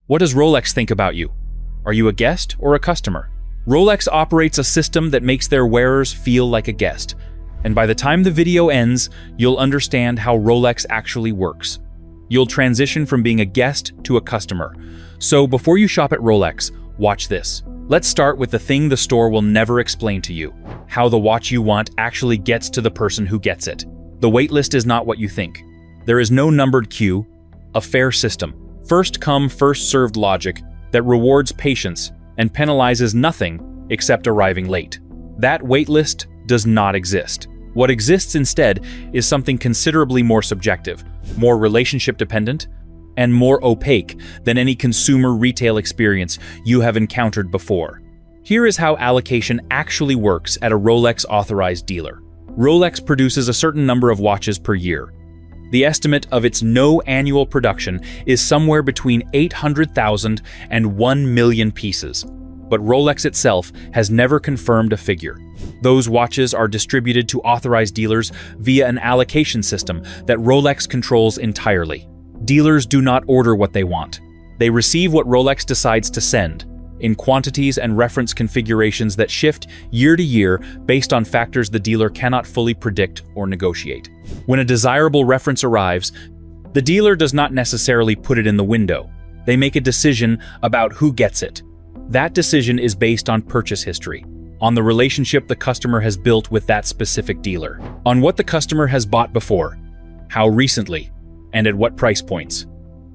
What does Rolex think about you? Are you a guest or a customer? Rolex operates a system that makes their wearers feel like a guest. And by the time the video ends, you'll understand how Rolex actually works. You'll transition from being a guest to a customer. So before you shop at Rolex, watch this. Let's start with the thing the store will never explain to you: how the watch you want actually gets to the person who gets it. The waitlist is not what you think. There is no numbered queue, a fair system. First come, first served logic that rewards patience and penalizes nothing except arriving late. That waitlist does not exist. What exists instead is something considerably more subjective, more relationship dependent, and more opaque than any consumer retail experience you have encountered before. Here is how allocation actually works at a Rolex authorized dealer. Rolex produces a certain number of watches per year. The estimate of its no annual production is somewhere between 800,000 and 1 million pieces. But Rolex itself has never confirmed a figure. Those watches are distributed to authorized dealers via an allocation system that Rolex controls entirely. Dealers do not order what they want. They receive what Rolex decides to send, in quantities and reference configurations that shift year to year based on factors the dealer cannot fully predict or negotiate. When a desirable reference arrives, the dealer does not necessarily put it in the window. They make a decision about who gets it. That decision is based on purchase history, on the relationship the customer has built with that specific dealer, on what the customer has bought before, how recently, and at what price points,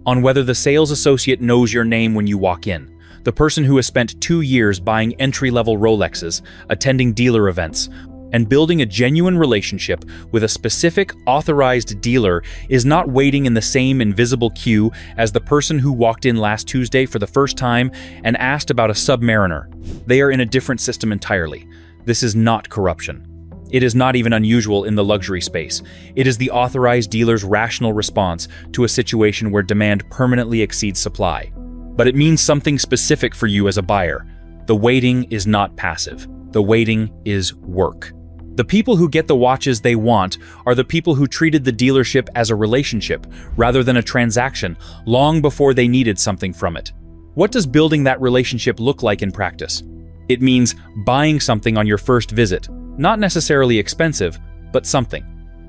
on whether the sales associate knows your name when you walk in, the person who has spent 2 years buying entry-level Rolexes, attending dealer events, and building a genuine relationship with a specific authorized dealer is not waiting in the same invisible queue as the person who walked in last Tuesday for the first time and asked about a Submariner. They are in a different system entirely. This is not corruption. It is not even unusual in the luxury space. It is the authorized dealer's rational response to a situation where demand permanently exceeds supply. But it means something specific for you as a buyer. The waiting is not passive. The waiting is work. The people who get the watches they want are the people who treated the dealership as a relationship rather than a transaction long before they needed something from it. What does building that relationship look like in practice? It means buying something on your first visit. Not necessarily expensive, but something.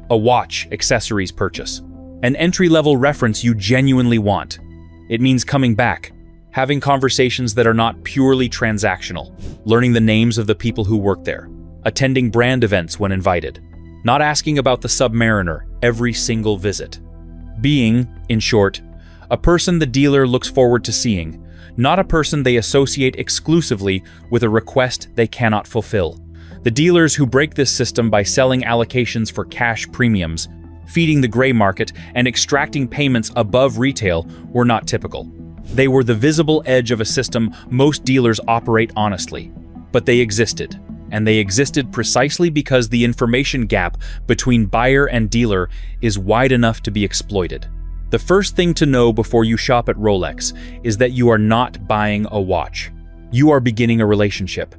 A watch accessories purchase. An entry-level reference you genuinely want. It means coming back, having conversations that are not purely transactional, learning the names of the people who work there, attending brand events when invited, not asking about the Submariner every single visit. Being, in short, a person the dealer looks forward to seeing, not a person they associate exclusively with a request they cannot fulfill. The dealers who break this system by selling allocations for cash premiums, feeding the gray market, and extracting payments above retail were not typical. They were the visible edge of a system most dealers operate honestly. But they existed, and they existed precisely because the information gap between buyer and dealer is wide enough to be exploited. The first thing to know before you shop at Rolex is that you are not buying a watch. You are beginning a relationship.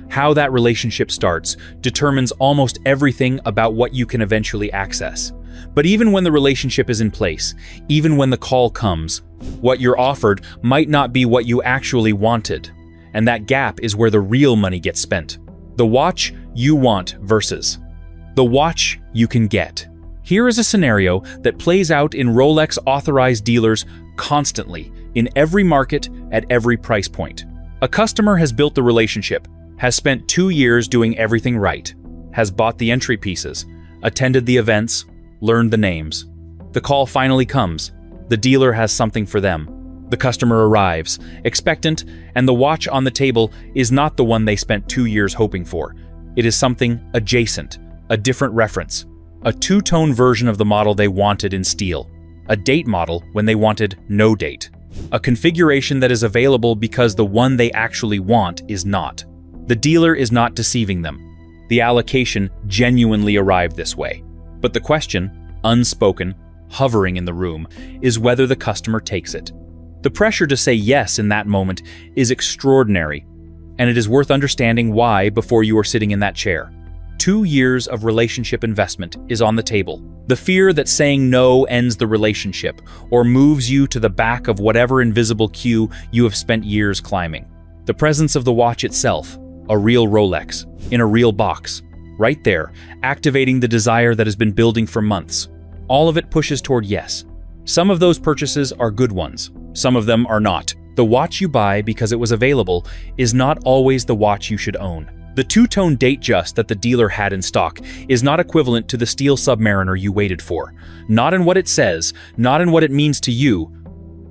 How that relationship starts determines almost everything about what you can eventually access. But even when the relationship is in place, even when the call comes, what you're offered might not be what you actually wanted. And that gap is where the real money gets spent. The watch you want versus the watch you can get. Here is a scenario that plays out in Rolex authorized dealers constantly, in every market, at every price point. A customer has built the relationship, has spent 2 years doing everything right, has bought the entry pieces, attended the events, learned the names. The call finally comes. The dealer has something for them. The customer arrives, expectant, and the watch on the table is not the one they spent 2 years hoping for. It is something adjacent, a different reference, a two-tone version of the model they wanted in steel, a date model when they wanted no date, a configuration that is available because the one they actually want is not. The dealer is not deceiving them. The allocation genuinely arrived this way. But the question, unspoken, hovering in the room, is whether the customer takes it. The pressure to say yes in that moment is extraordinary, and it is worth understanding why before you are sitting in that chair. 2 years of relationship investment is on the table. The fear that saying no ends the relationship or moves you to the back of whatever invisible queue you have spent years climbing. The presence of the watch itself, a real Rolex, in a real box, right there, activating the desire that has been building for months. All of it pushes toward yes. Some of those purchases are good ones. Some of them are not. The watch you buy because it was available is not always the watch you should own. The two-tone Datejust that the dealer had in stock is not equivalent to the steel Submariner you waited for. Not in what it says, not in what it means to you,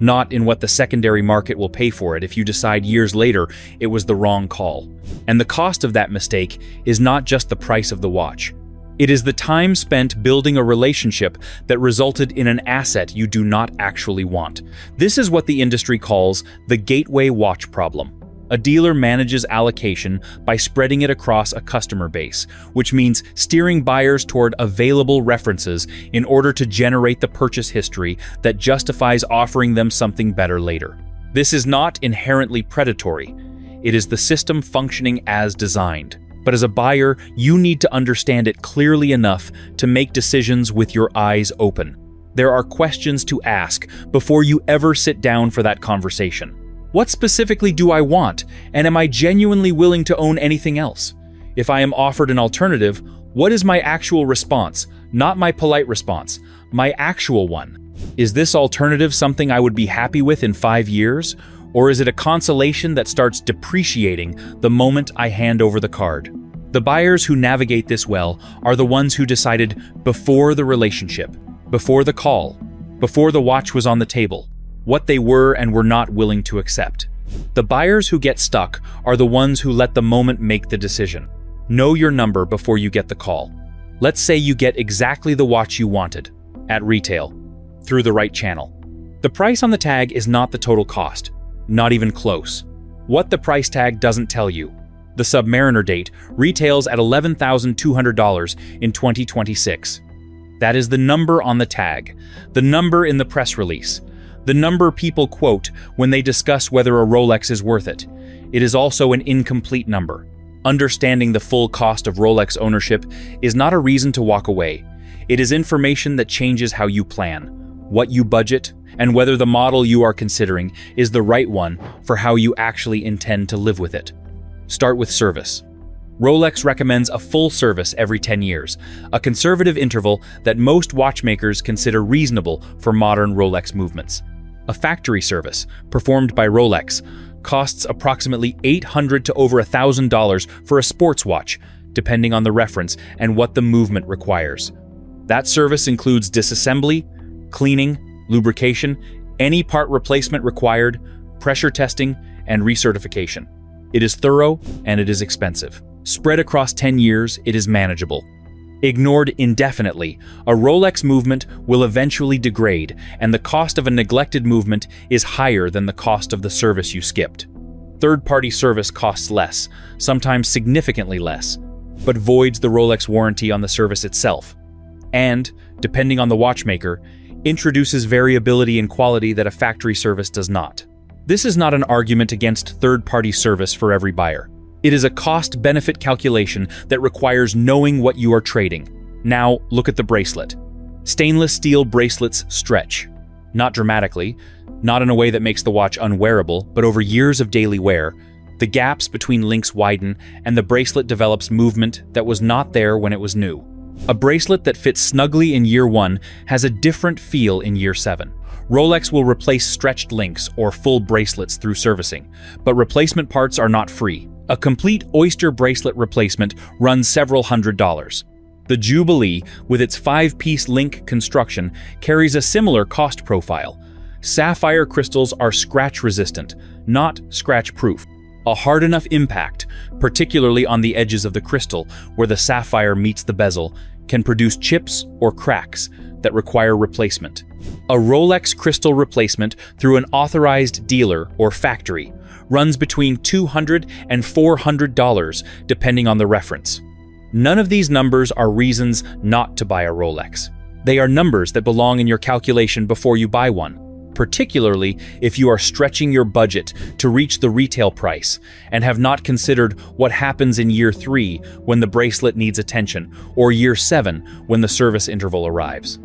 not in what the secondary market will pay for it if you decide years later it was the wrong call. And the cost of that mistake is not just the price of the watch. It is the time spent building a relationship that resulted in an asset you do not actually want. This is what the industry calls the gateway watch problem. A dealer manages allocation by spreading it across a customer base, which means steering buyers toward available references in order to generate the purchase history that justifies offering them something better later. This is not inherently predatory. It is the system functioning as designed. But as a buyer, you need to understand it clearly enough to make decisions with your eyes open. There are questions to ask before you ever sit down for that conversation. What specifically do I want, and am I genuinely willing to own anything else? If I am offered an alternative, what is my actual response? Not my polite response, my actual one. Is this alternative something I would be happy with in 5 years? Or is it a consolation that starts depreciating the moment I hand over the card? The buyers who navigate this well are the ones who decided before the relationship, before the call, before the watch was on the table, what they were and were not willing to accept. The buyers who get stuck are the ones who let the moment make the decision. Know your number before you get the call. Let's say you get exactly the watch you wanted, at retail, through the right channel. The price on the tag is not the total cost, not even close. What the price tag doesn't tell you. The Submariner date retails at $11,200 in 2026. That is the number on the tag, the number in the press release, the number people quote when they discuss whether a Rolex is worth it. It is also an incomplete number. Understanding the full cost of Rolex ownership is not a reason to walk away. It is information that changes how you plan, what you budget, and whether the model you are considering is the right one for how you actually intend to live with it. Start with service. Rolex recommends a full service every 10 years, a conservative interval that most watchmakers consider reasonable for modern Rolex movements. A factory service, performed by Rolex, costs approximately $800 to over $1,000 for a sports watch, depending on the reference and what the movement requires. That service includes disassembly, cleaning, lubrication, any part replacement required, pressure testing, and recertification. It is thorough and it is expensive. Spread across 10 years, it is manageable. Ignored indefinitely, a Rolex movement will eventually degrade, and the cost of a neglected movement is higher than the cost of the service you skipped. Third-party service costs less, sometimes significantly less, but voids the Rolex warranty on the service itself, and, depending on the watchmaker, introduces variability in quality that a factory service does not. This is not an argument against third-party service for every buyer. It is a cost-benefit calculation that requires knowing what you are trading. Now, look at the bracelet. Stainless steel bracelets stretch. Not dramatically, not in a way that makes the watch unwearable, but over years of daily wear, the gaps between links widen and the bracelet develops movement that was not there when it was new. A bracelet that fits snugly in year 1 has a different feel in year 7. Rolex will replace stretched links or full bracelets through servicing, but replacement parts are not free. A complete oyster bracelet replacement runs several $100s. The Jubilee, with its 5-piece link construction, carries a similar cost profile. Sapphire crystals are scratch-resistant, not scratch-proof. A hard enough impact, particularly on the edges of the crystal where the sapphire meets the bezel, can produce chips or cracks that require replacement. A Rolex crystal replacement through an authorized dealer or factory runs between $200 and $400 depending on the reference. None of these numbers are reasons not to buy a Rolex. They are numbers that belong in your calculation before you buy one. particularly if you are stretching your budget to reach the retail price and have not considered what happens in year 3 when the bracelet needs attention, or year 7 when the service interval arrives.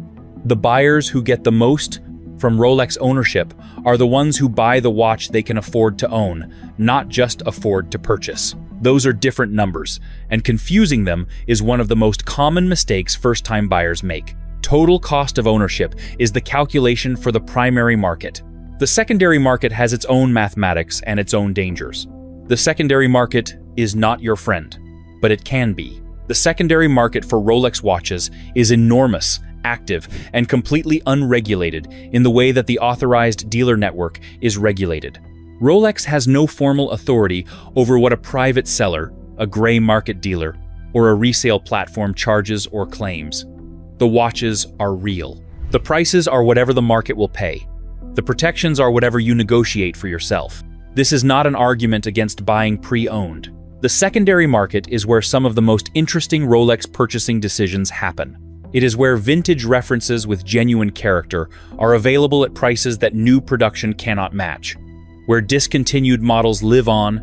The buyers who get the most from Rolex ownership are the ones who buy the watch they can afford to own, not just afford to purchase. Those are different numbers, and confusing them is one of the most common mistakes first-time buyers make. Total cost of ownership is the calculation for the primary market. The secondary market has its own mathematics and its own dangers. The secondary market is not your friend, but it can be. The secondary market for Rolex watches is enormous, active, and completely unregulated in the way that the authorized dealer network is regulated. Rolex has no formal authority over what a private seller, a gray market dealer, or a resale platform charges or claims. The watches are real. The prices are whatever the market will pay. The protections are whatever you negotiate for yourself. This is not an argument against buying pre-owned. The secondary market is where some of the most interesting Rolex purchasing decisions happen. It is where vintage references with genuine character are available at prices that new production cannot match, where discontinued models live on,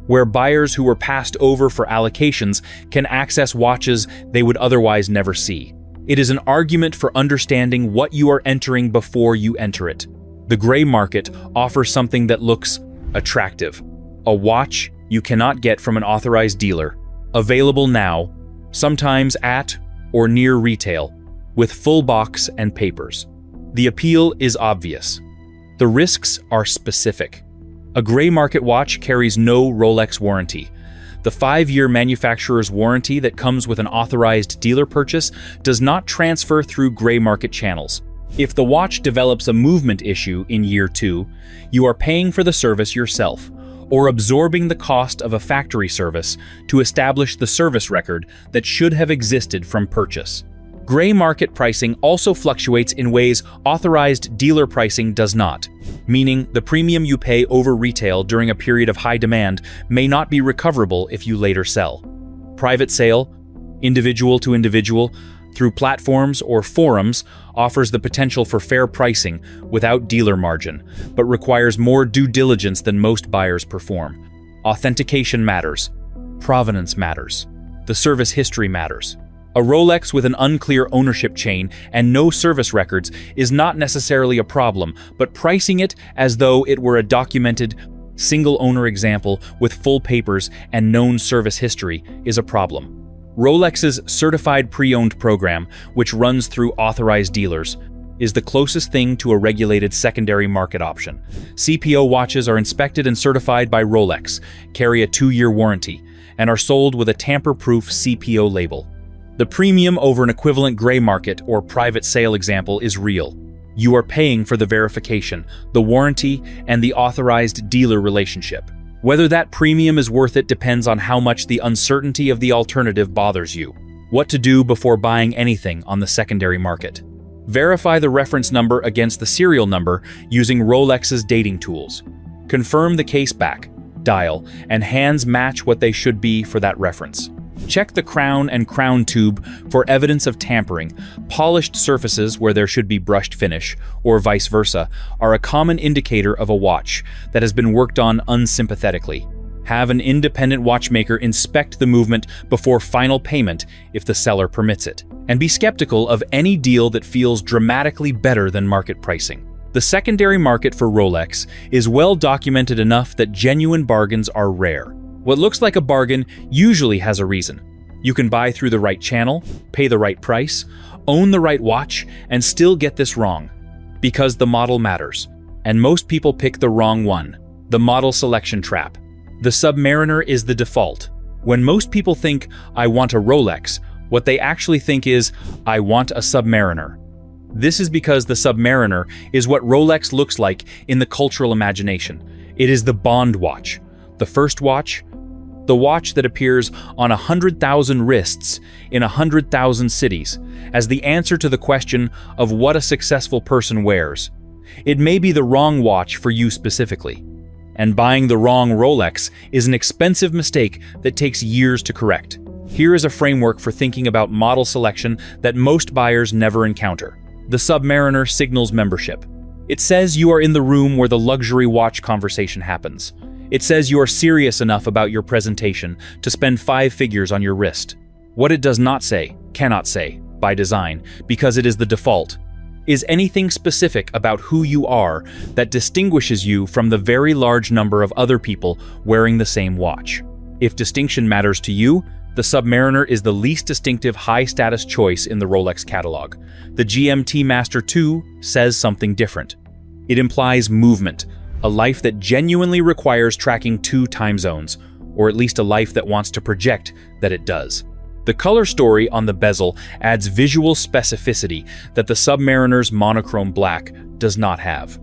where buyers who were passed over for allocations can access watches they would otherwise never see. It is an argument for understanding what you are entering before you enter it. The gray market offers something that looks attractive, a watch you cannot get from an authorized dealer, available now, sometimes at or near retail, with full box and papers. The appeal is obvious. The risks are specific. A gray market watch carries no Rolex warranty. The 5-year manufacturer's warranty that comes with an authorized dealer purchase does not transfer through gray market channels. If the watch develops a movement issue in year 2, you are paying for the service yourself, or absorbing the cost of a factory service to establish the service record that should have existed from purchase. Gray market pricing also fluctuates in ways authorized dealer pricing does not, meaning the premium you pay over retail during a period of high demand may not be recoverable if you later sell. Private sale, individual to individual, through platforms or forums, offers the potential for fair pricing without dealer margin, but requires more due diligence than most buyers perform. Authentication matters. Provenance matters. The service history matters. A Rolex with an unclear ownership chain and no service records is not necessarily a problem, but pricing it as though it were a documented, single-owner example with full papers and known service history is a problem. Rolex's Certified Pre-Owned program, which runs through authorized dealers, is the closest thing to a regulated secondary market option. CPO watches are inspected and certified by Rolex, carry a 2-year warranty, and are sold with a tamper-proof CPO label. The premium over an equivalent gray market or private sale example is real. You are paying for the verification, the warranty, and the authorized dealer relationship. Whether that premium is worth it depends on how much the uncertainty of the alternative bothers you. What to do before buying anything on the secondary market. Verify the reference number against the serial number using Rolex's dating tools. Confirm the case back, dial, and hands match what they should be for that reference. Check the crown and crown tube for evidence of tampering. Polished surfaces where there should be brushed finish, or vice versa, are a common indicator of a watch that has been worked on unsympathetically. Have an independent watchmaker inspect the movement before final payment if the seller permits it. And be skeptical of any deal that feels dramatically better than market pricing. The secondary market for Rolex is well documented enough that genuine bargains are rare. What looks like a bargain usually has a reason. You can buy through the right channel, pay the right price, own the right watch, and still get this wrong. Because the model matters. And most people pick the wrong one. The model selection trap. The Submariner is the default. When most people think, I want a Rolex, what they actually think is, I want a Submariner. This is because the Submariner is what Rolex looks like in the cultural imagination. It is the Bond watch. The first watch, the watch that appears on 100,000 wrists in 100,000 cities as the answer to the question of what a successful person wears. It may be the wrong watch for you specifically, and buying the wrong Rolex is an expensive mistake that takes years to correct. Here is a framework for thinking about model selection that most buyers never encounter. The Submariner signals membership. It says you are in the room where the luxury watch conversation happens. It says you are serious enough about your presentation to spend 5 figures on your wrist. What it does not say, cannot say, by design, because it is the default, is anything specific about who you are that distinguishes you from the very large number of other people wearing the same watch. If distinction matters to you, the Submariner is the least distinctive high-status choice in the Rolex catalog. The GMT Master 2 says something different. It implies movement, a life that genuinely requires tracking 2 time zones, or at least a life that wants to project that it does. The color story on the bezel adds visual specificity that the Submariner's monochrome black does not have.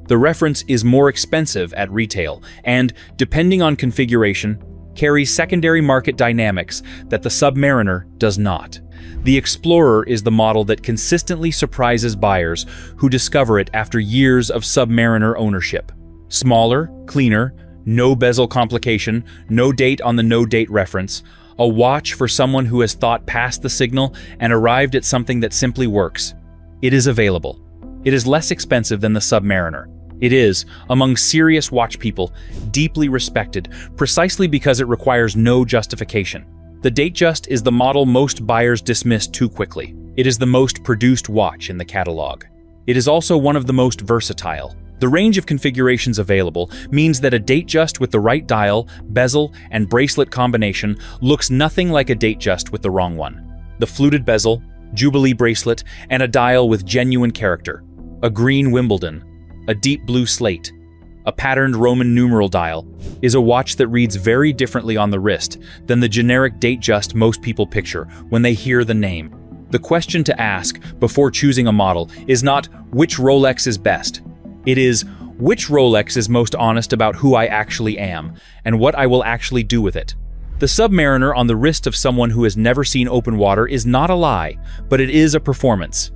The reference is more expensive at retail and, depending on configuration, carries secondary market dynamics that the Submariner does not. The Explorer is the model that consistently surprises buyers who discover it after years of Submariner ownership. Smaller, cleaner, no bezel complication, no date on the no-date reference, a watch for someone who has thought past the signal and arrived at something that simply works. It is available. It is less expensive than the Submariner. It is, among serious watch people, deeply respected precisely because it requires no justification. The Datejust is the model most buyers dismiss too quickly. It is the most produced watch in the catalog. It is also one of the most versatile. The range of configurations available means that a Datejust with the right dial, bezel, and bracelet combination looks nothing like a Datejust with the wrong one. The fluted bezel, Jubilee bracelet, and a dial with genuine character. A green Wimbledon, a deep blue slate, a patterned Roman numeral dial, is a watch that reads very differently on the wrist than the generic Datejust most people picture when they hear the name. The question to ask before choosing a model is not which Rolex is best. It is which Rolex is most honest about who I actually am and what I will actually do with it. The Submariner on the wrist of someone who has never seen open water is not a lie, but it is a performance.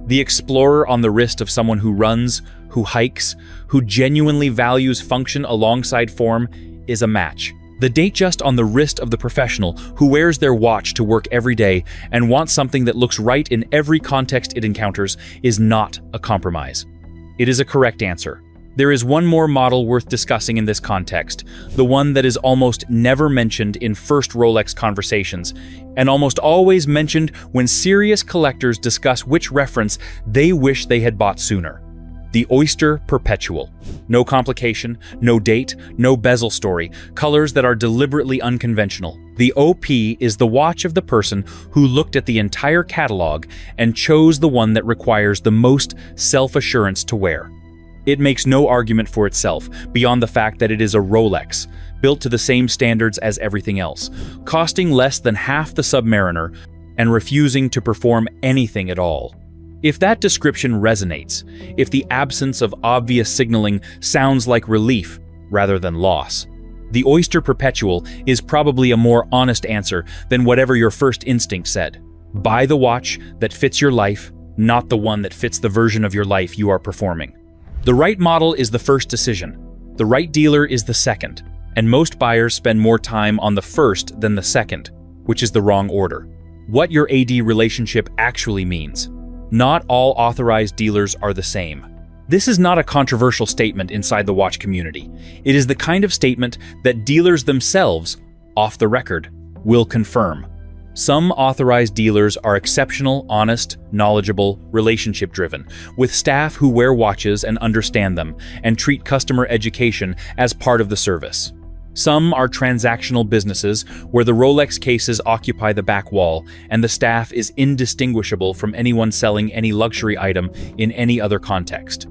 The Explorer on the wrist of someone who runs, who hikes, who genuinely values function alongside form is a match. The Datejust on the wrist of the professional who wears their watch to work every day and wants something that looks right in every context it encounters is not a compromise. It is a correct answer. There is one more model worth discussing in this context, the one that is almost never mentioned in first Rolex conversations, and almost always mentioned when serious collectors discuss which reference they wish they had bought sooner. The Oyster Perpetual. No complication, no date, no bezel story, colors that are deliberately unconventional. The OP is the watch of the person who looked at the entire catalog and chose the one that requires the most self-assurance to wear. It makes no argument for itself, beyond the fact that it is a Rolex, built to the same standards as everything else, costing less than half the Submariner and refusing to perform anything at all. If that description resonates, if the absence of obvious signaling sounds like relief rather than loss, the Oyster Perpetual is probably a more honest answer than whatever your first instinct said. Buy the watch that fits your life, not the one that fits the version of your life you are performing. The right model is the first decision. The right dealer is the second, and most buyers spend more time on the first than the second, which is the wrong order. What your AD relationship actually means. Not all authorized dealers are the same. This is not a controversial statement inside the watch community. It is the kind of statement that dealers themselves, off the record, will confirm. Some authorized dealers are exceptional, honest, knowledgeable, relationship-driven, with staff who wear watches and understand them and treat customer education as part of the service. Some are transactional businesses where the Rolex cases occupy the back wall and the staff is indistinguishable from anyone selling any luxury item in any other context.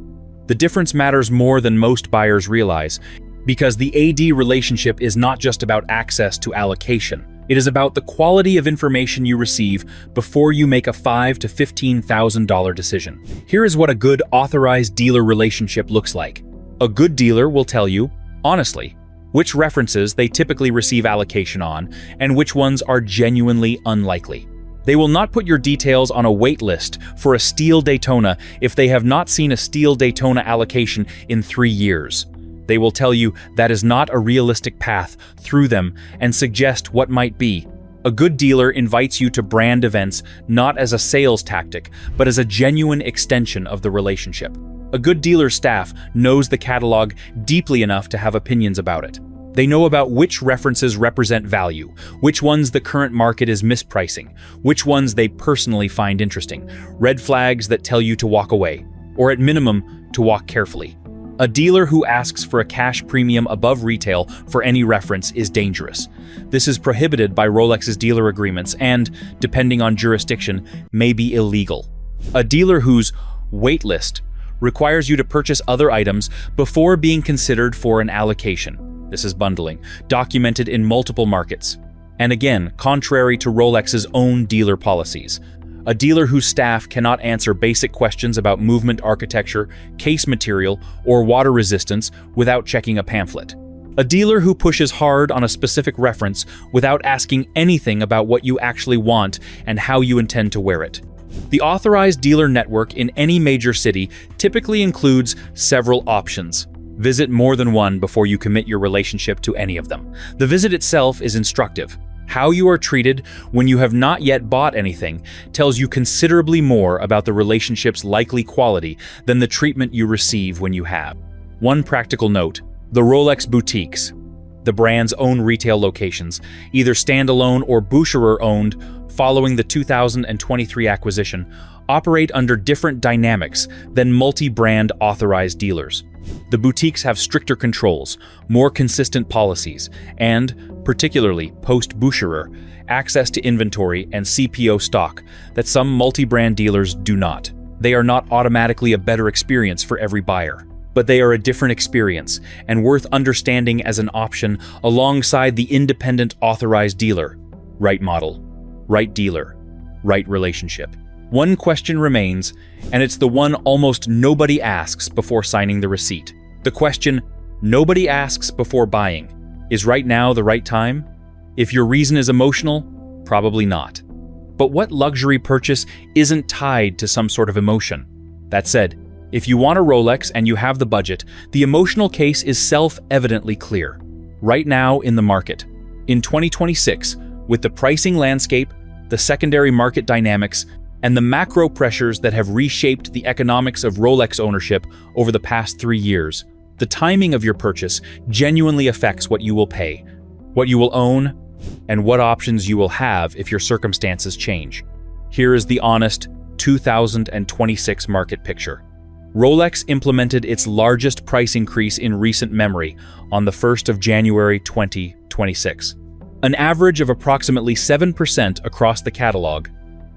The difference matters more than most buyers realize, because the AD relationship is not just about access to allocation. It is about the quality of information you receive before you make a $5,000 to $15,000 decision. Here is what a good authorized dealer relationship looks like. A good dealer will tell you, honestly, which references they typically receive allocation on and which ones are genuinely unlikely. They will not put your details on a wait list for a steel Daytona if they have not seen a steel Daytona allocation in 3 years. They will tell you that is not a realistic path through them and suggest what might be. A good dealer invites you to brand events not as a sales tactic, but as a genuine extension of the relationship. A good dealer staff knows the catalog deeply enough to have opinions about it. They know about which references represent value, which ones the current market is mispricing, which ones they personally find interesting, red flags that tell you to walk away, or at minimum, to walk carefully. A dealer who asks for a cash premium above retail for any reference is dangerous. This is prohibited by Rolex's dealer agreements and, depending on jurisdiction, may be illegal. A dealer whose wait list requires you to purchase other items before being considered for an allocation. This is bundling, documented in multiple markets. And again, contrary to Rolex's own dealer policies. A dealer whose staff cannot answer basic questions about movement architecture, case material, or water resistance without checking a pamphlet. A dealer who pushes hard on a specific reference without asking anything about what you actually want and how you intend to wear it. The authorized dealer network in any major city typically includes several options. Visit more than one before you commit your relationship to any of them. The visit itself is instructive. How you are treated when you have not yet bought anything tells you considerably more about the relationship's likely quality than the treatment you receive when you have. One practical note: the Rolex boutiques, the brand's own retail locations, either standalone or Boucherer-owned following the 2023 acquisition, operate under different dynamics than multi-brand authorized dealers. The boutiques have stricter controls, more consistent policies, and, particularly post-Boucherer, access to inventory and CPO stock that some multi-brand dealers do not. They are not automatically a better experience for every buyer, but they are a different experience and worth understanding as an option alongside the independent authorized dealer. Right model, right dealer, right relationship. One question remains, and it's the one almost nobody asks before signing the receipt. The question nobody asks before buying: is right now the right time? If your reason is emotional, probably not. But what luxury purchase isn't tied to some sort of emotion? That said, if you want a Rolex and you have the budget, the emotional case is self-evidently clear. Right now in the market. In 2026, with the pricing landscape, the secondary market dynamics, and the macro pressures that have reshaped the economics of Rolex ownership over the past 3 years, the timing of your purchase genuinely affects what you will pay, what you will own, and what options you will have if your circumstances change. Here is the honest 2026 market picture. Rolex implemented its largest price increase in recent memory on the 1st of January 2026, an average of approximately 7% across the catalog,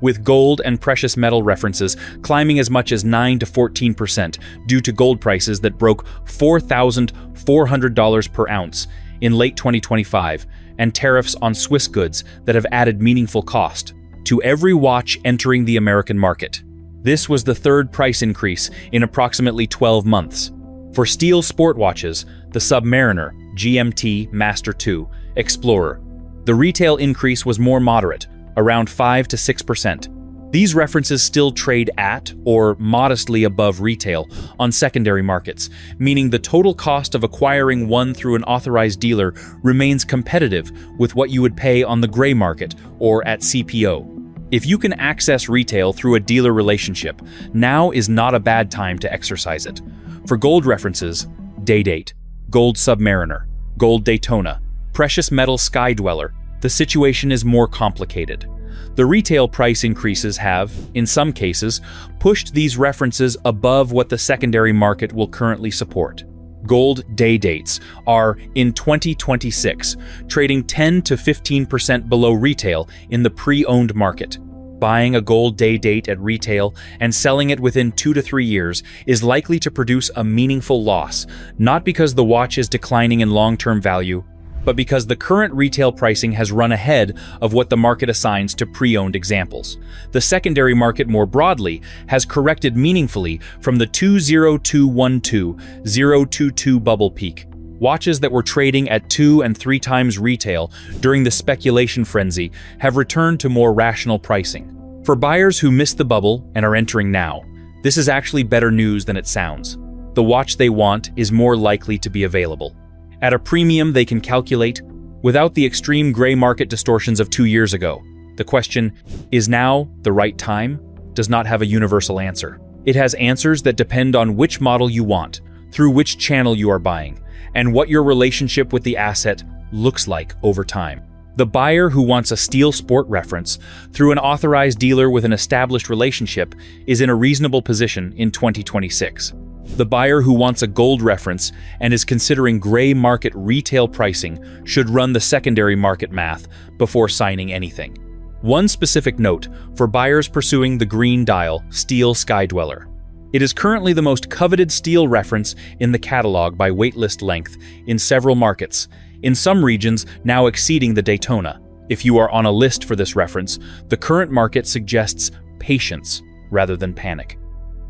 with gold and precious metal references climbing as much as 9 to 14% due to gold prices that broke $4,400 per ounce in late 2025, and tariffs on Swiss goods that have added meaningful cost to every watch entering the American market. This was the third price increase in approximately 12 months. For steel sport watches, the Submariner, GMT Master 2, Explorer, the retail increase was more moderate, around 5 to 6%. These references still trade at or modestly above retail on secondary markets, meaning the total cost of acquiring one through an authorized dealer remains competitive with what you would pay on the gray market or at CPO. If you can access retail through a dealer relationship, now is not a bad time to exercise it. For gold references, Day-Date, Gold Submariner, Gold Daytona, Precious Metal Sky Dweller, the situation is more complicated. The retail price increases have, in some cases, pushed these references above what the secondary market will currently support. Gold Day-Dates are, in 2026, trading 10 to 15% below retail in the pre-owned market. Buying a gold Day-Date at retail and selling it within 2 to 3 years is likely to produce a meaningful loss, not because the watch is declining in long-term value, but because the current retail pricing has run ahead of what the market assigns to pre-owned examples. The secondary market more broadly has corrected meaningfully from the 20212-022 bubble peak. Watches that were trading at 2 and 3 times retail during the speculation frenzy have returned to more rational pricing. For buyers who missed the bubble and are entering now, this is actually better news than it sounds. The watch they want is more likely to be available at a premium they can calculate, without the extreme gray market distortions of 2 years ago. The question, is now the right time, does not have a universal answer. It has answers that depend on which model you want, through which channel you are buying, and what your relationship with the asset looks like over time. The buyer who wants a steel sport reference through an authorized dealer with an established relationship is in a reasonable position in 2026. The buyer who wants a gold reference and is considering gray market retail pricing should run the secondary market math before signing anything. One specific note for buyers pursuing the green dial steel Skydweller. It is currently the most coveted steel reference in the catalog by waitlist length in several markets, in some regions now exceeding the Daytona. If you are on a list for this reference, the current market suggests patience rather than panic.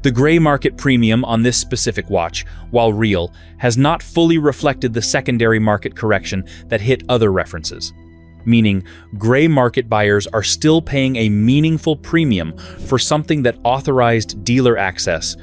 The gray market premium on this specific watch, while real, has not fully reflected the secondary market correction that hit other references. Meaning, gray market buyers are still paying a meaningful premium for something that authorized dealer access,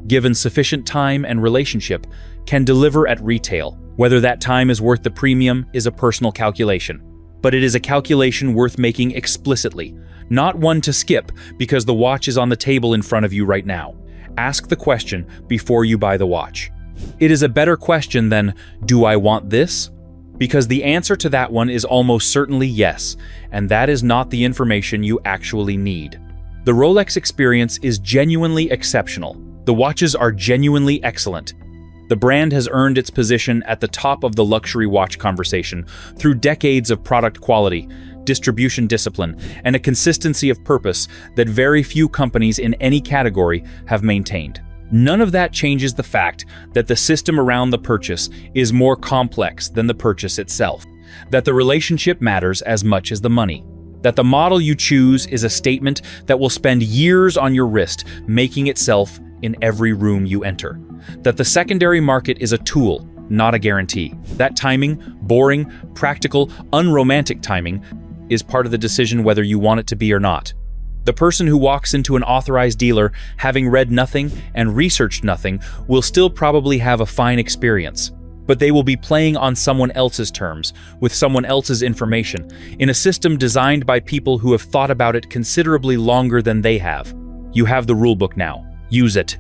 given sufficient time and relationship, can deliver at retail. Whether that time is worth the premium is a personal calculation. But it is a calculation worth making explicitly, not one to skip because the watch is on the table in front of you right now. Ask the question before you buy the watch. It is a better question than, do I want this? Because the answer to that one is almost certainly yes, and that is not the information you actually need. The Rolex experience is genuinely exceptional. The watches are genuinely excellent. The brand has earned its position at the top of the luxury watch conversation through decades of product quality, distribution discipline, and a consistency of purpose that very few companies in any category have maintained. None of that changes the fact that the system around the purchase is more complex than the purchase itself, that the relationship matters as much as the money, that the model you choose is a statement that will spend years on your wrist, making itself in every room you enter, that the secondary market is a tool, not a guarantee. That timing, boring, practical, unromantic timing, is part of the decision whether you want it to be or not. The person who walks into an authorized dealer having read nothing and researched nothing will still probably have a fine experience, but they will be playing on someone else's terms, with someone else's information, in a system designed by people who have thought about it considerably longer than they have. You have the rulebook now. Use it.